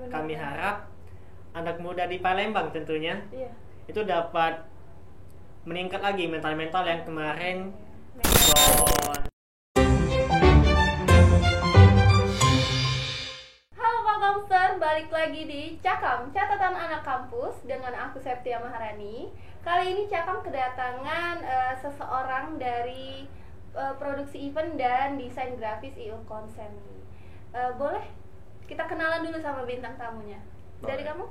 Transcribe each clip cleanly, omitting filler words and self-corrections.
Kami harap anak muda di Palembang tentunya itu dapat meningkat lagi mental-mental yang kemarin down. Halo Pak Komster, balik lagi di Cakam, catatan anak kampus dengan aku Septia Maharani. Kali ini Cakam kedatangan seseorang dari produksi event dan desain grafis IO Konsen. Boleh kita kenalan dulu sama bintang tamunya. Dari kamu?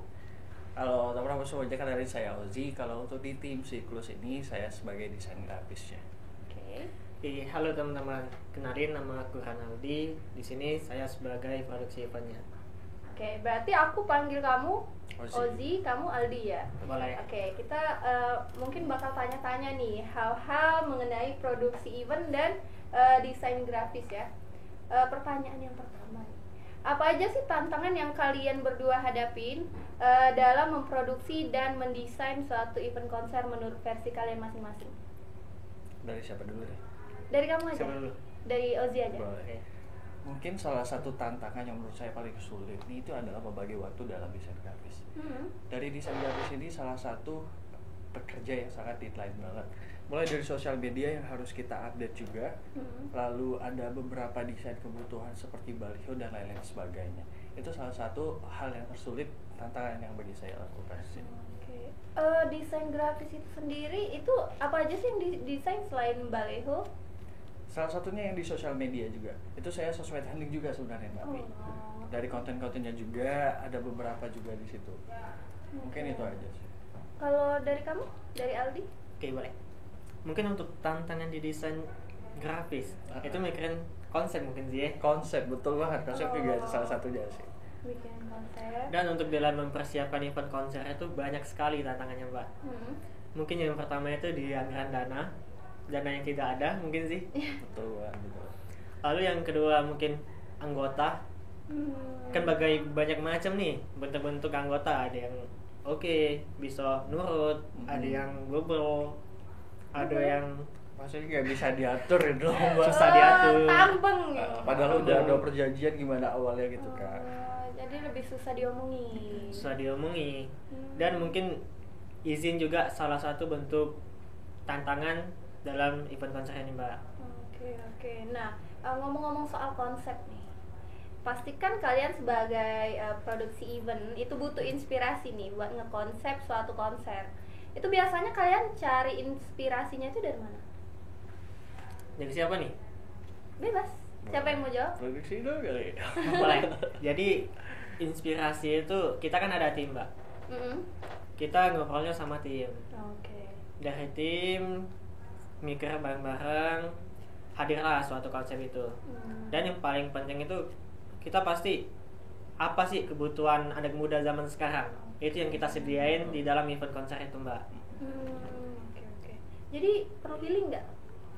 Halo, teman-teman semuanya, dari saya Ozi. Kalau untuk di tim siklus ini saya sebagai desain grafisnya. Oke. Halo teman-teman, kenalin nama aku Ranaldi. Di sini saya sebagai produksi eventnya. Oke, berarti aku panggil kamu Ozi, kamu Aldi ya? Boleh. Oke, kita mungkin bakal tanya-tanya nih hal-hal mengenai produksi event dan desain grafis ya. Pertanyaan yang pertama, apa aja sih tantangan yang kalian berdua hadapin dalam memproduksi dan mendesain suatu event konser menurut versi kalian masing-masing? Dari siapa dulu deh? Dari kamu aja. Siapa dulu? Dari Ozi aja. Boleh. Mungkin salah satu tantangan yang menurut saya paling sulit ini itu adalah membagi waktu dalam desain grafis. Dari desain grafis ini salah satu pekerja yang sangat deadline banget. Mulai dari sosial media yang harus kita update juga, lalu ada beberapa desain kebutuhan seperti baliho dan lain-lain sebagainya. Itu salah satu hal yang tersulit, tantangan yang bagi saya lakukan sih. Oke. Desain grafis itu sendiri itu apa aja sih yang didesain selain baleho? Salah satunya yang di sosial media juga. Itu saya sosmed handling juga sebenarnya, tapi dari konten-kontennya juga ada beberapa juga di situ. Mungkin itu aja sih. Kalau dari kamu, dari Aldi? Oke, boleh. Mungkin untuk tantangan di desain grafis itu mikirin konsep mungkin sih ya. Konsep, betul banget. Konsep juga salah satunya sih. Bikin konsep. Dan untuk dalam mempersiapkan event konser itu banyak sekali tantangannya, Mbak. Mungkin yang pertama itu di anggaran dana yang tidak ada mungkin sih. Betul banget, betul. Lalu yang kedua mungkin anggota. Kan banyak macam nih bentuk-bentuk anggota. Ada yang bisa nurut, ada yang bobro, ada yang maksudnya nggak bisa diatur itu loh, Mbak. susah diatur. Tambeng ya. Padahal udah ada perjanjian gimana awalnya gitu kan. Jadi lebih susah diomongin. Dan mungkin izin juga salah satu bentuk tantangan dalam event konser ini, Mbak. Oke. Nah, ngomong-ngomong soal konsep nih, pastikan kalian sebagai produksi event itu butuh inspirasi nih buat ngekonsep suatu konser. Itu biasanya kalian cari inspirasinya itu dari mana? Dari siapa nih? Bebas. Siapa yang mau jawab? Produksi dong kali. Boleh. Jadi inspirasi itu kita kan ada tim, Mbak. Kita ngobrolnya sama tim. Oke. Dari tim mikir bareng-bareng, hadirlah suatu konsep itu. Dan yang paling penting itu kita pasti apa sih kebutuhan anak muda zaman sekarang. Itu yang kita sediain di dalam event konser itu, Mbak. Oke. Jadi perlu healing nggak?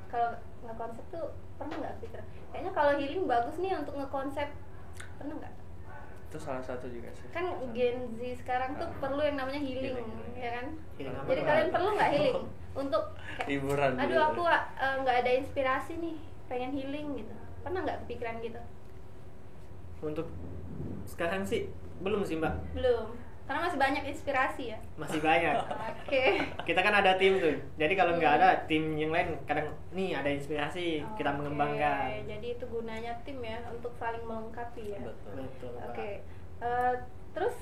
Kalau ngekonsep tuh pernah nggak pikir? Kayaknya kalau healing bagus nih untuk ngekonsep, pernah nggak? Itu salah satu juga sih. Kan Gen Z sekarang tuh perlu yang namanya healing. Ya kan? Healing apa Jadi tuh, kalian Mbak? perlu nggak healing untuk Hiburan. aduh aku nggak ada inspirasi nih, pengen healing gitu. Pernah nggak kepikiran gitu? Untuk sekarang sih belum sih, Mbak. Belum. Karena masih banyak inspirasi ya. Masih banyak. Oke. Kita kan ada tim tuh. Jadi kalau nggak ada tim yang lain kadang nih ada inspirasi kita mengembangkan. Jadi itu gunanya tim ya untuk saling melengkapi ya. Betul. Oke. Terus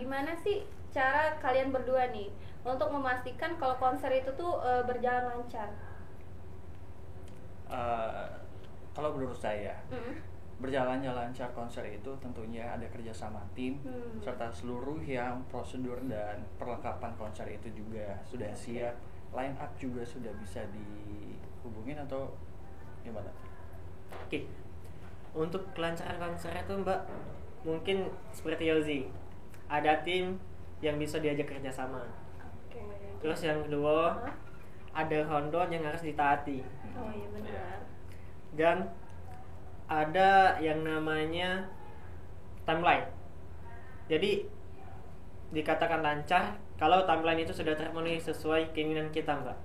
gimana sih cara kalian berdua nih untuk memastikan kalau konser itu tuh berjalan lancar? Kalau menurut saya berjalannya lancar konser itu tentunya ada kerjasama tim serta seluruh yang prosedur dan perlengkapan konser itu juga sudah siap, line up juga sudah bisa dihubungin atau gimana? Oke. Untuk kelancaran konser itu, Mbak, mungkin seperti Yozi, ada tim yang bisa diajak kerjasama. Terus yang kedua ada rundown yang harus ditaati. Oh iya benar. Dan ada yang namanya timeline. Jadi dikatakan lancar kalau timeline itu sudah terpenuhi sesuai keinginan kita, Mbak.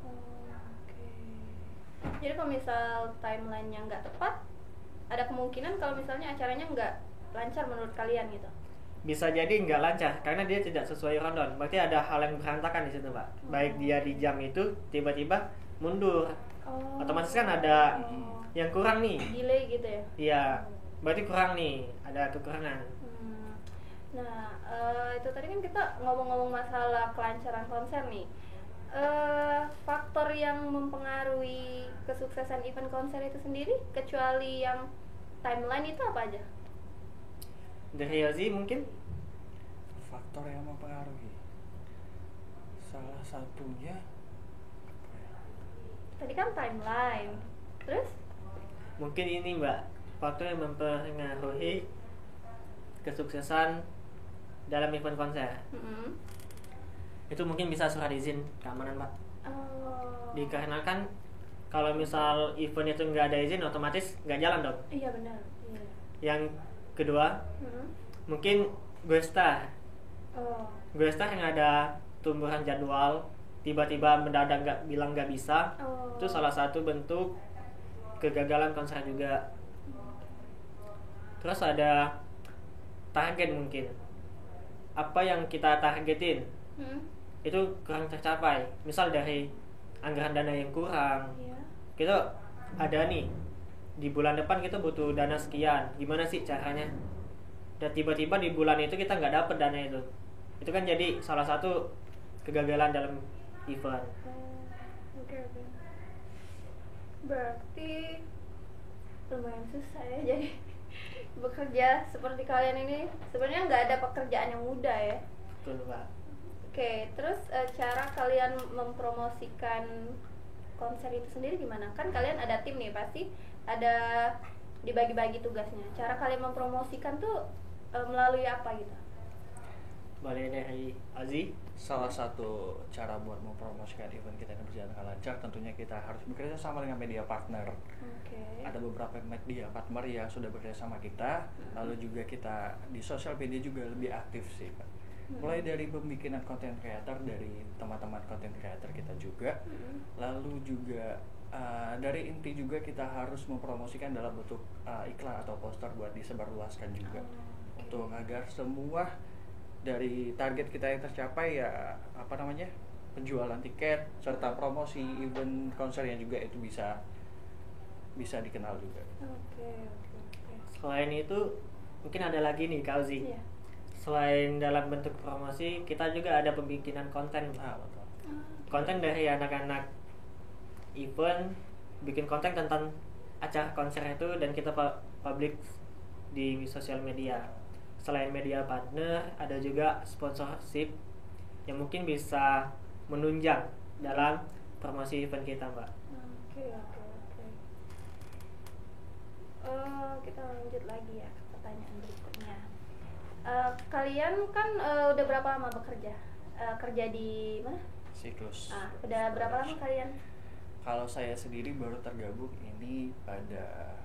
Jadi kalau misal timeline-nya nggak tepat, ada kemungkinan kalau misalnya acaranya nggak lancar menurut kalian gitu? bisa jadi nggak lancar karena dia tidak sesuai rundown. Berarti ada hal yang berantakan di situ, Pak. Baik dia di jam itu tiba-tiba mundur. Otomatis kan ada yang kurang nih. Delay gitu ya? Iya, berarti kurang nih, ada kekurangan. Nah, itu tadi kan kita ngomong-ngomong masalah kelancaran konser nih. Faktor yang mempengaruhi kesuksesan event konser itu sendiri, kecuali yang timeline, itu apa aja? Dari Yozi mungkin faktor yang mempengaruhi salah satunya apa ya? Tadi kan timeline, terus? mungkin ini Mbak, faktor yang mempengaruhi kesuksesan dalam event konser. Itu mungkin bisa surat izin keamanan, Pak. Dikarenakan kalau misal event itu nggak ada izin, otomatis nggak jalan dong. Iya benar. Iya. Yang kedua, mungkin gue star yang ada tumbuhan jadwal, tiba-tiba mendadak bilang nggak bisa. Itu salah satu bentuk kegagalan konser juga. Terus ada target, mungkin apa yang kita targetin itu kurang tercapai. Misal dari anggaran dana yang kurang, kita ada nih di bulan depan kita butuh dana sekian, gimana sih caranya, dan tiba-tiba di bulan itu kita nggak dapet dana itu kan jadi salah satu kegagalan dalam event. Oke. Berarti lumayan susah ya jadi bekerja seperti kalian ini. Sebenarnya nggak ada pekerjaan yang mudah ya. Betul, Pak. Oke, terus cara kalian mempromosikan konser itu sendiri gimana? Kan kalian ada tim nih, pasti ada dibagi-bagi tugasnya. Cara kalian mempromosikan tuh melalui apa gitu? Boleh dari Azi. Salah satu cara buat mempromosikan event kita yang berjalan dengan lancar, tentunya kita harus bekerja sama dengan media partner. Ada beberapa media partner yang sudah bekerja sama kita, lalu juga kita di sosial media juga lebih aktif sih, Pak. Mulai dari pembikinan konten creator dari teman-teman konten creator kita juga, lalu juga dari inti juga kita harus mempromosikan dalam bentuk iklan atau poster buat disebarluaskan juga, untuk agar semua dari target kita yang tercapai, ya apa namanya, penjualan tiket serta promosi event konsernya juga itu bisa dikenal juga. Selain itu mungkin ada lagi nih Kak Uzi. Selain dalam bentuk promosi, kita juga ada pembikinan konten. Betul. Konten dari anak-anak event, bikin konten tentang acara konser itu dan kita publik di sosial media. Selain media partner, ada juga sponsorship yang mungkin bisa menunjang dalam promosi event kita, Mbak. Kita lanjut lagi ya ke pertanyaan berikutnya. Kalian kan udah berapa lama bekerja? Kerja di mana? Siklus. Udah berapa lama kalian? Kalau saya sendiri baru tergabung ini pada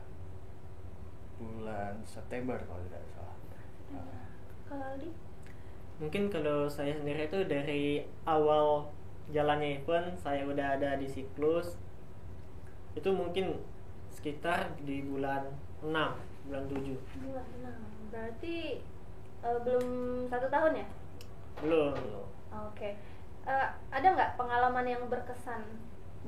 bulan September kalau tidak salah. Kalau Aldi? Mungkin kalau saya sendiri itu dari awal jalannya event saya udah ada di Siklus itu mungkin sekitar di bulan 6, bulan 7. Bulan 6, berarti belum 1 tahun ya? Belum. Oke. Ada nggak pengalaman yang berkesan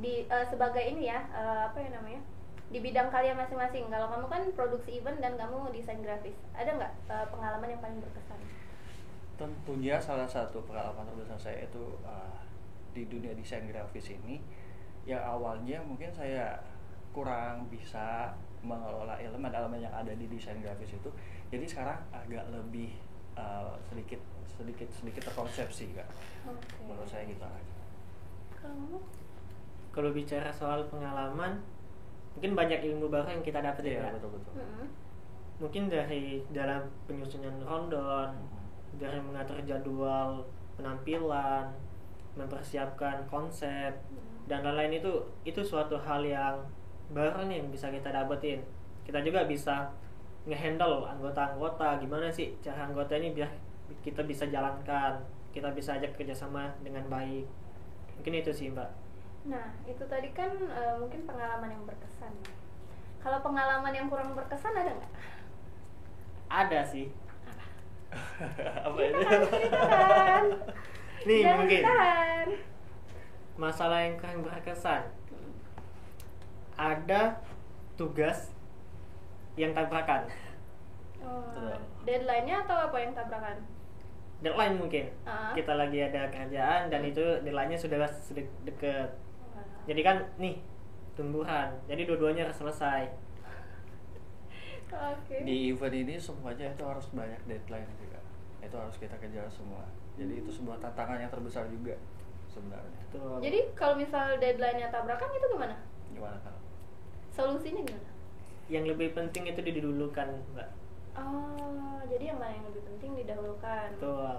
di sebagai ini ya, apa ya namanya, di bidang kalian masing-masing? Kalau kamu kan produksi event dan kamu desain grafis, ada nggak pengalaman yang paling berkesan? Tentunya salah satu pengalaman terbesar saya itu di dunia desain grafis ini, yang awalnya mungkin saya kurang bisa mengelola elemen-elemen yang ada di desain grafis itu, jadi sekarang agak lebih sedikit terkonsepsi, Kak. Menurut saya gitu aja. Kalau bicara soal pengalaman, mungkin banyak ilmu baru yang kita dapat ya. Betul. Mungkin dari dalam penyusunan rundown, dari mengatur jadwal penampilan, mempersiapkan konsep dan lain-lain, itu suatu hal yang baru nih yang bisa kita dapetin. Kita juga bisa ngehandle anggota-anggota, gimana sih cara anggota ini biar kita bisa jalankan, kita bisa ajak kerjasama dengan baik. Mungkin itu sih, Mbak. Nah, itu tadi kan mungkin pengalaman yang berkesan. Kalau pengalaman yang kurang berkesan ada nggak? Ada sih. Apa Kita ini? harus ceritakan. Nih Jangan mungkin ditahan. masalah yang kurang berkesan. Ada tugas yang tabrakan. Oh, deadline-nya atau apa yang tabrakan? Deadline mungkin. Ah. Kita lagi ada kerjaan dan itu deadline-nya sudah deket. Jadi kan nih tumbuhan. Jadi dua-duanya harus selesai. Oke. Di event ini semuanya itu harus banyak deadline juga. Itu harus kita kejar semua. Jadi itu sebuah tantangan yang terbesar juga sebenarnya. Betul. Jadi kalau misal deadline-nya tabrakan itu gimana? Gimana kalau? Solusinya gimana? Yang lebih penting itu didahulukan, Mbak. Oh, jadi yang mana yang lebih penting didahulukan? Betul.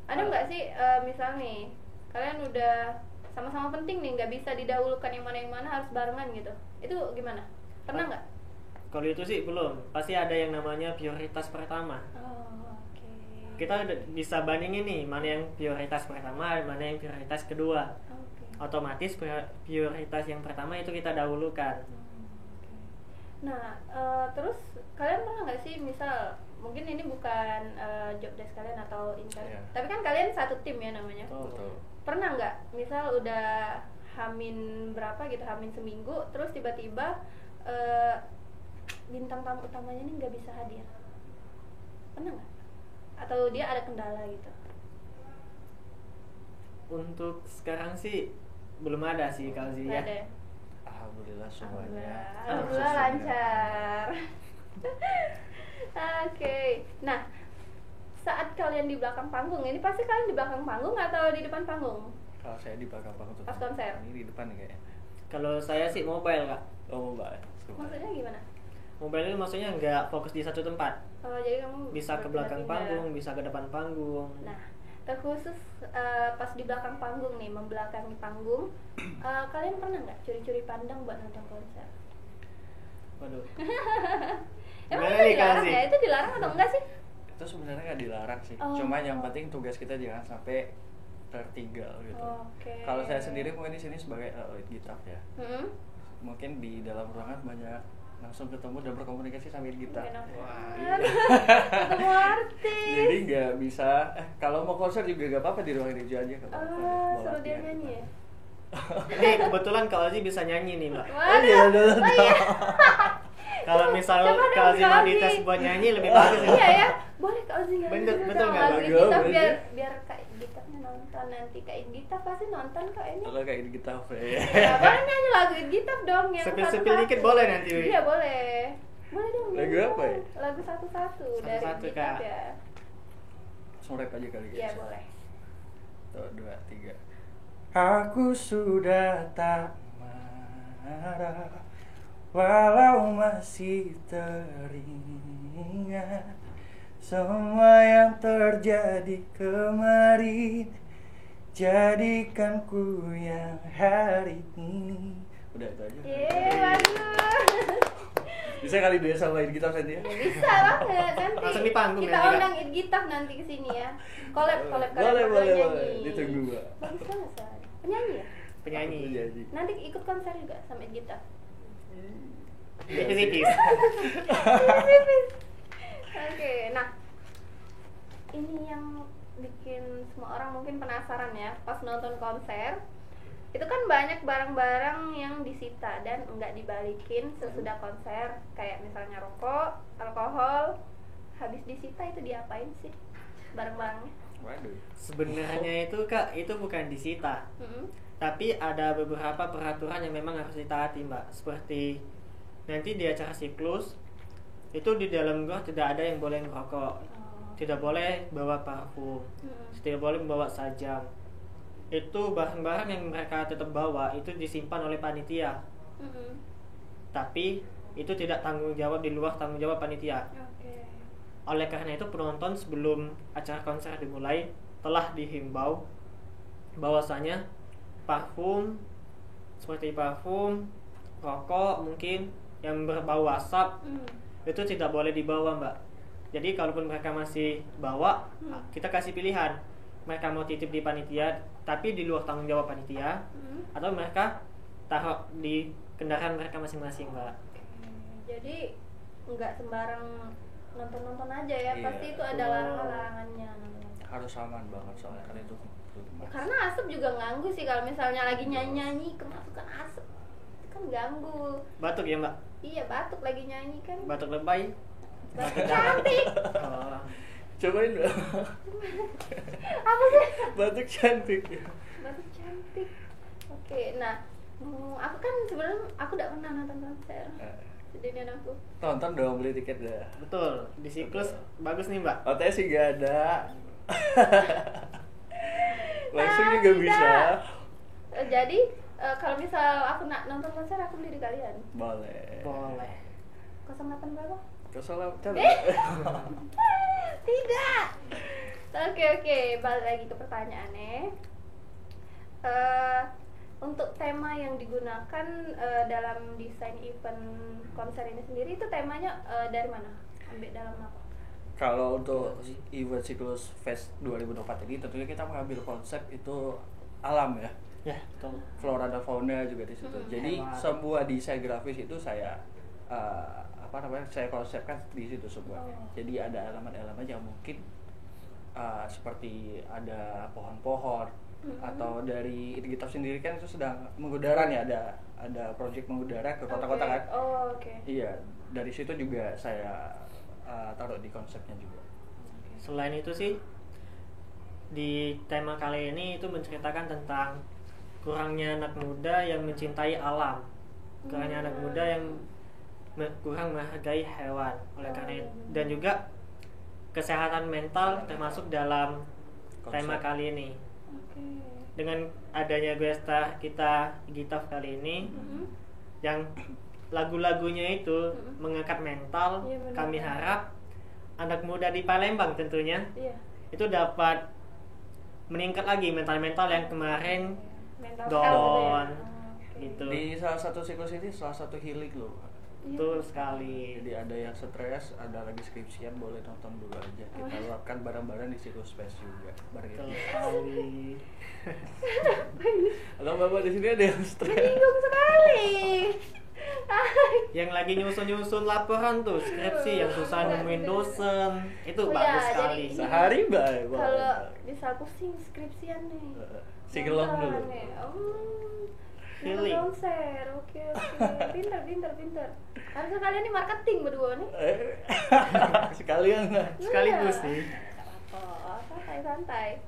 Ada nggak sih misal nih kalian udah sama-sama penting nih, nggak bisa didahulukan yang mana harus barengan gitu? Itu gimana? Pernah nggak? Kalau itu sih belum. Pasti ada yang namanya prioritas pertama. Oh, oke. Kita bisa bandingin nih mana yang prioritas pertama, mana yang prioritas kedua. Oke. Otomatis prioritas yang pertama itu kita dahulukan. Nah, terus kalian pernah nggak sih misal mungkin ini bukan job desk kalian atau intern, Iya. tapi kan kalian satu tim ya namanya. Betul. Pernah nggak misal udah hamin berapa gitu, hamin seminggu, terus tiba-tiba bintang tamu utamanya ini nggak bisa hadir? Pernah nggak? Atau dia ada kendala gitu? Untuk sekarang sih belum ada sih kalau sih Nggak ya. ada ya? Alhamdulillah semuanya. Alhamdulillah lancar. Oke. Nah, saat kalian di belakang panggung, ini pasti kalian di belakang panggung atau di depan panggung? Kalau saya di belakang panggung tuh. Pas konser? Ini di depan nih kayaknya. Kalau saya sih mobile, Kak. Oh, Mbak. Maksudnya gimana? Mobile itu maksudnya nggak fokus di satu tempat. Oh, jadi kamu Bisa ke belakang panggung, bisa ke depan panggung. Nah, terkhusus pas di belakang panggung nih, membelakangi panggung, kalian pernah nggak curi-curi pandang buat nonton konser? Waduh. Emang Gimana itu nih, Kak dilarang Aziz? ya? Itu dilarang atau enggak sih? Itu sebenarnya nggak dilarang sih. Oh. Cuma yang penting tugas kita jangan sampai tertinggal gitu. Oke. Kalau saya sendiri mungkin di sini sebagai lead gitar ya. Hmm? Mungkin di dalam ruangan banyak langsung ketemu dan berkomunikasi sambil gitar. Enak Wah, banget. iya. Ketemu artis. Jadi nggak bisa. Kalau mau konser juga nggak apa-apa di ruang hijau aja. Nggak apa-apa. Mau Suruh dia latihan. nyanyi ya? Nih kebetulan Kak Ozi bisa nyanyi nih, Mbak. Oh iya, udah. Kalau misal Coba dong, Kak Ozi mau Kak Ozi. dites buat nyanyi lebih bagus ya. Iya ya, boleh Kak Ozi nyanyi Bener, dulu betul dong nggak? lagu Bagus, Indita bagus. biar Kak Inditanya nonton nanti. Kak Indita pasti nonton Kak ini. Kalau kayak di gitar ya. Ya, boleh nyanyi lagu Indita dong yang Sepil-sepil satu-satu. dikit boleh nanti, Wi. Iya boleh. Boleh dong. Lagu nyanyi apa dong. ya? Lagu satu-satu dari Satu-satu, Indita Kak. ya. Langsung rap aja kali guys. Iya boleh. Tuh, 2, 3. Aku sudah tak marah, walau masih teringat semua yang terjadi kemarin. Jadikan ku yang hari ini. Udah itu aja. Bagus. Bisa kali dia samain gitar sendiri. Bisa banget nanti. Langsung di panggung kita nanti, Kak. undang Indita nanti ke sini ya. Collab kalian Boleh, berdua boleh, nyanyi. boleh. Ditunggu, Mbak. Bagus banget Shay. Penyanyi ya? Penyanyi. Aku jadi. Nanti ikut konser juga sama Indita. Tipis-tipis. Oke, nah ini yang bikin semua orang mungkin penasaran ya, pas nonton konser itu kan banyak barang-barang yang disita dan enggak dibalikin sesudah konser, kayak misalnya rokok, alkohol, habis disita itu diapain sih barang-barangnya? Waduh. Sebenarnya itu Kak, itu bukan disita. Mm-mm. Tapi ada beberapa peraturan yang memang harus ditaati, Mbak. Seperti nanti di acara siklus itu di dalam gua tidak ada yang boleh ngerokok, tidak boleh bawa parfum, tidak boleh membawa sajam. Itu barang-barang yang mereka tetap bawa itu disimpan oleh panitia. Mm-mm. Tapi itu tidak tanggung jawab, di luar tanggung jawab panitia. Oke. Oleh karena itu penonton sebelum acara konser dimulai telah dihimbau bahwasanya parfum seperti parfum, rokok mungkin yang berbau asap itu tidak boleh dibawa, Mbak. Jadi kalaupun mereka masih bawa, kita kasih pilihan. Mereka mau titip di panitia tapi di luar tanggung jawab panitia, atau mereka taruh di kendaraan mereka masing-masing, Mbak. Jadi nggak sembarang nonton aja ya. Iya. Pasti itu ada larangannya. Harus aman banget soalnya kan itu Karena asap juga ganggu sih, kalau misalnya lagi nyanyi kemasukan asap itu kan ganggu. Batuk ya mbak? Iya, batuk lagi nyanyi kan. Batuk lebay. Batuk cantik. Oh. cobain dong. Apa sih? Batuk cantik. Batuk cantik. Oke, nah aku kan sebenarnya aku udah pernah nonton konser. Kejadian aku. Tonton dong, beli tiket dah. Betul, di siklus bagus nih mbak. OTS sih gak ada. Langsung juga tidak. bisa. Jadi kalau misal aku nak nonton konser, aku beli di kalian. Boleh. Boleh. 08 berapa? Kesalahan coba. Tidak. Oke, balik lagi ke pertanyaannya. Untuk tema yang digunakan dalam desain event konser ini sendiri, itu temanya dari mana? Ambil dalam apa? Kalau untuk event Siklus Fest 2024 ini tentunya kita mengambil konsep itu alam ya. Ya, betul. Flora dan fauna juga di situ. Jadi Hewan. semua desain grafis itu saya saya konsepkan di situ semua. Jadi ada elemen-elemen yang mungkin seperti ada pohon-pohon atau dari kita sendiri kan itu sedang mengudara nih, ada proyek mengudara ke kota-kota kan. Oke. Iya, dari situ juga saya taruh di konsepnya juga. Selain itu sih, di tema kali ini itu menceritakan tentang kurangnya anak muda yang mencintai alam, kurangnya anak muda yang kurang menghargai hewan. Oleh karena itu, dan juga kesehatan mental termasuk dalam tema kali ini. Dengan adanya Guesta kita Gitaf kali ini, yang lagu-lagunya itu mengangkat mental, Iya, benar. kami harap anak muda di Palembang tentunya Iya. itu dapat meningkat lagi mental-mental yang kemarin Mental down health ya. gitu. Di salah satu siklus ini salah satu healing loh. Betul sekali. Jadi ada yang stres, ada lagi skripsian, boleh nonton dulu aja. Kita luapkan bareng-bareng di siklus space juga. Bareng Betul kita. sekali. Halo Bapak, di sini ada yang stres. Bingung sekali. Yang lagi nyusun-nyusun laporan tuh skripsi yang susah nemuin dosen itu Oh bagus ya, sekali. jadi- Sehari baik. Kalau bisa pusing skripsian nih. Singelong Nonton dulu. nih. Healing. Konser. Oke. Pinter. Harusnya kalian nih marketing berdua nih. Sekalian lah. Sekaligus Iya. sih. Oh, santai.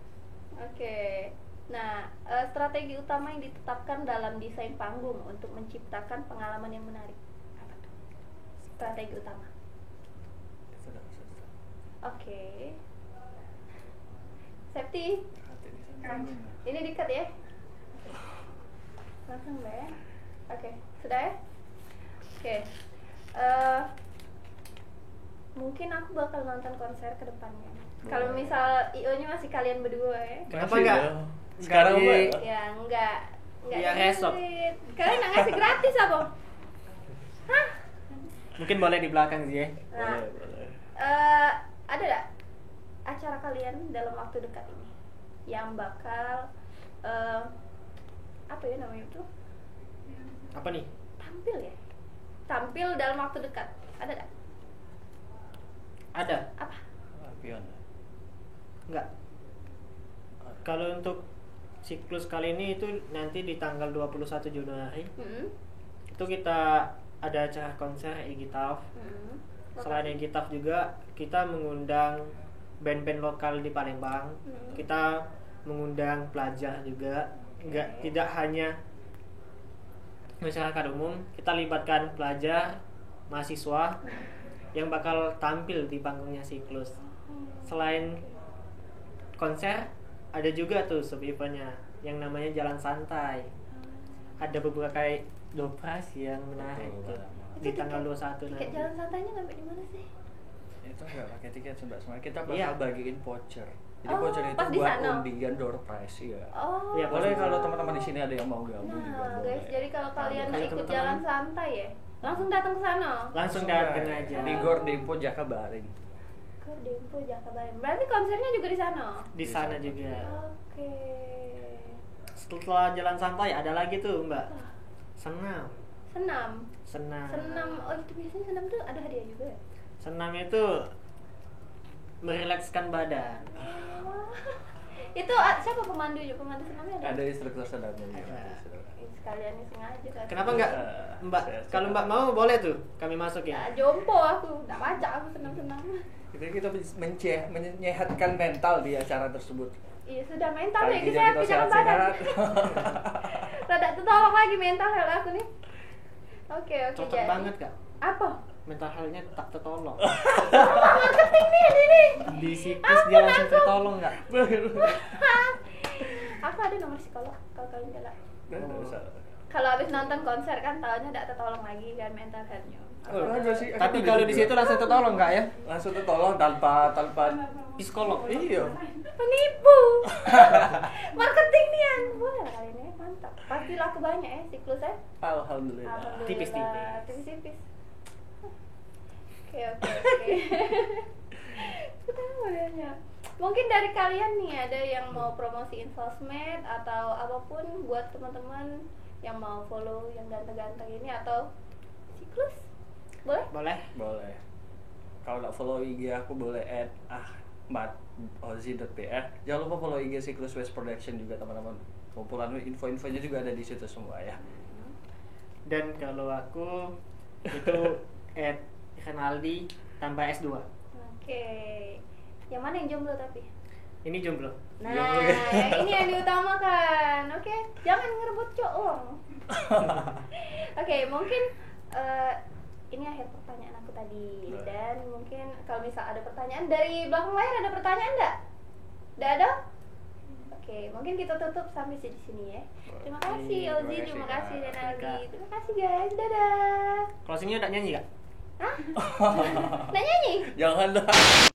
Oke. Nah, strategi utama yang ditetapkan dalam desain panggung untuk menciptakan pengalaman yang menarik. Apa tuh? Strategi utama. Oke. Septi, ini dikat ya? Langsung mbak ya? Oke, sudah ya? Oke. Mungkin aku bakal nonton konser ke depannya. Kalau misal IO-nya masih kalian berdua ya? Kenapa enggak? Sekarang Gaji- Mbak. Ya enggak Biar esok. duit. Kalian nggak ngasih gratis apa? Hah? Mungkin boleh di belakang sih ya. Nah, Boleh. ada nggak acara kalian dalam waktu dekat ini yang bakal apa ya namanya itu, Apa nih? tampil dalam waktu dekat, ada nggak? Ada? Apa? Pion. Enggak. Kalau untuk siklus kali ini itu nanti di tanggal 21 Januari itu kita ada acara konser Igitaf. Selain Igitaf juga kita mengundang band-band lokal di Palembang. Kita mengundang pelajar juga. Tidak hanya masyarakat umum, kita libatkan pelajar, mahasiswa yang bakal tampil di panggungnya siklus. Selain konser, ada juga tuh sub-eventnya yang namanya Jalan Santai. Ada beberapa kayak dopras yang menarik tuh di tanggal 21 Tiket nanti. jalan santainya ngambil di mana sih? Itu nggak pakai tiket Mbak, sebenarnya kita bakal Iya. bagiin voucher. Jadi Oh, voucher itu pas di buat sana? undian door prize ya. Oh. Iya, Boleh kalau teman-teman di sini ada yang mau gabung juga Nah, boleh. guys, jadi kalau kalian Kalau ikut teman-teman- jalan santai ya, langsung datang ke sana. Langsung datang aja. Di Gor Dempo Jakabaring. Ke Dempo Jakabaring. Berarti konsernya juga di sana. Di sana juga. Oke. Setelah Jalan Santai ada lagi tuh Mbak. Wah, Senam. senam. Senam. Senam. Oh, itu biasanya senam tuh ada hadiah juga ya? Senam itu merilekskan badan. Itu siapa pemandu senamnya Ada instruktur senamnya juga. Sekalian sengaja kan. Kenapa enggak Mbak? Kalau Mbak mau boleh tuh kami masukin. Ya, jompo aku, enggak baca aku senam-senam. Kita menyehatkan mental di acara tersebut. Iya sudah mental ya, Paling saya tidak kita jangan badan. sehat-sehat. Rada tertolong lagi mental health aku nih. Oke, Cocok jadi. banget Kak. Apa? Mental health-nya tak tertolong. Marketing nih ini. Di siklus dia langsung tertolong enggak? Aku ada nomor psikolog kalau kalian jalan. Nggak usah. Kalau habis nonton konser kan tahunya enggak tertolong lagi kan mental health-nya. Ada sih. Tapi kalau di situ langsung tertolong enggak ya? langsung tertolong tanpa Psikolog. iya. Penipu. Marketing nian. Wah, kali ini mantap. Pasti laku banyak ya siklus ya. Alhamdulillah. Tipis-tipis. Tipis-tipis. Oke. Mungkin dari kalian nih ada yang mau promosiin sosmed atau apapun buat teman-teman yang mau follow yang ganteng-ganteng ini atau siklus? Boleh? Boleh. Kalau nggak follow IG aku boleh @ahmadozi.pr. Jangan lupa follow IG Siklus Waste Production juga teman-teman. Kumpulan info-infonya juga ada di situ semua ya. Dan kalau aku itu @Renaldi tambah S2. Oke. Yang mana yang jomblo tapi? Ini jomblo. Nah, Jomblo. yang ini yang diutamakan. Oke, jangan ngerebut cowok. Oke, mungkin ini akhir pertanyaan aku tadi. Dan mungkin kalau misal ada pertanyaan dari belakang layar, ada pertanyaan enggak? Enggak ada? Oke, mungkin kita tutup sampai di sini ya. Terima kasih Ozi, terima kasih Renaldi. Terima kasih guys. Dadah. Closingnya udah nyanyi gak? Hah? Nggak nyanyi? Jangan dah.